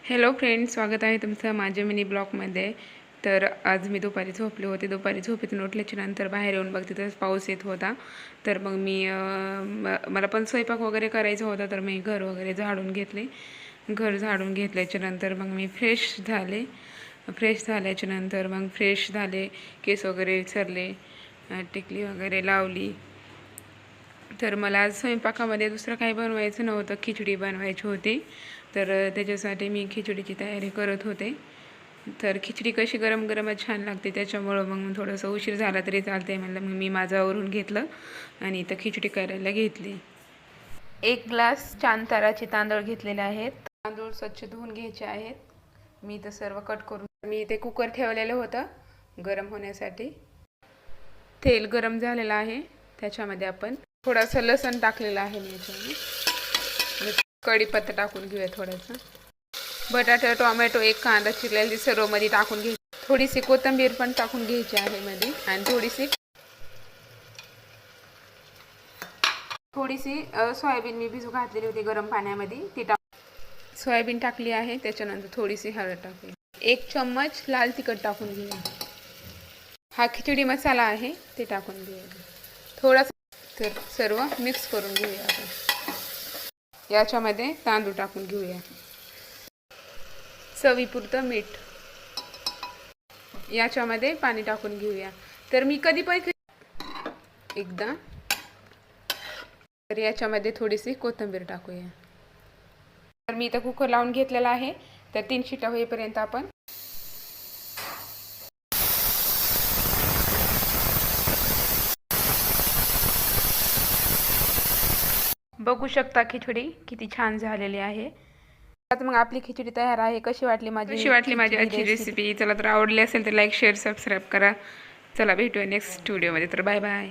Hello friends, स्वागत आहे तुमचं माझ्या मिनी ब्लॉगमध्ये. तर आज मी दुपारी झोपले होते. दुपारी झोपेतून उठल्याच्या नंतर बाहेर येऊन बघते तर पाऊस येत होता. तर मग मी मला पण स्वयंपाक वगैरे करायचा होता. तर मी घर वगैरे झाडून घेतले. घर झाडून घेतल्याच्या नंतर मग मी फ्रेश झाले. फ्रेश झाल्याच्या नंतर मग फ्रेश झाले, केस वगैरे सरले, टिकली वगैरे लावली. तर मला आज स्वयंपाकामध्ये दुसरं काही बनवायचं नव्हतं, खिचडी बनवायची होती. तर त्याच्यासाठी मी खिचडीची तयारी करत होते. तर खिचडी कशी गरम गरमच छान लागते, त्याच्यामुळं मग थोडंसं उशीर झाला तरी चालते म्हणलं. मग मी माझं आवरून घेतलं आणि इथं खिचडी करायला घेतली. 1 ग्लास ताराचे तांदूळ घेतलेले आहेत. तांदूळ स्वच्छ धुवून घ्यायचे आहेत. मी इथं सर्व कट करून मी इथे कुकर ठेवलेलं होतं गरम होण्यासाठी. तेल गरम झालेलं आहे, त्याच्यामध्ये आपण थोडासा लसूण टाकलेला आहे. मी याच्यामध्ये कढीपत्ता टाकून घेऊया. थोडासा बटाटा, टोमॅटो, 1 कांदा चिरलेली सर्व मध्ये टाकून घ्यायची. थोडीशी कोथिंबीर पण टाकून घ्यायची आहे मध्ये. आणि थोडीशी सोयाबीन मी भिजू घातलेली होती गरम पाण्यामध्ये, ती सोयाबीन टाकली आहे. त्याच्यानंतर थोडीशी हळद टाकली. 1 चम्मच लाल तिखट टाकून घेऊया. हा खिचडी मसाला आहे, ते टाकून घेऊया थोडासा. तर सर्व मिक्स करून घेऊया आपण. याच्यामध्ये तांदूळ टाकून घेऊया. चवीपुरतं मीठ. याच्यामध्ये पाणी टाकून घेऊया. तर मी कधी पण एकदा तर याच्यामध्ये थोडीशी कोथिंबीर टाकूया. तर मी इथं कुकर लावून घेतलेला आहे. तर 3 शिट्या होईपर्यंत आपण बघू शकता. खिचडी किती छान झालेली आहे. आता मग आपली खिचडी तयार आहे. कशी वाटली माझी आजची रेसिपी? चला, तर आवडली असेल तर लाईक, शेअर, सबस्क्राईब करा. चला, भेटूया नेक्स्ट व्हिडिओमध्ये. तर बाय बाय.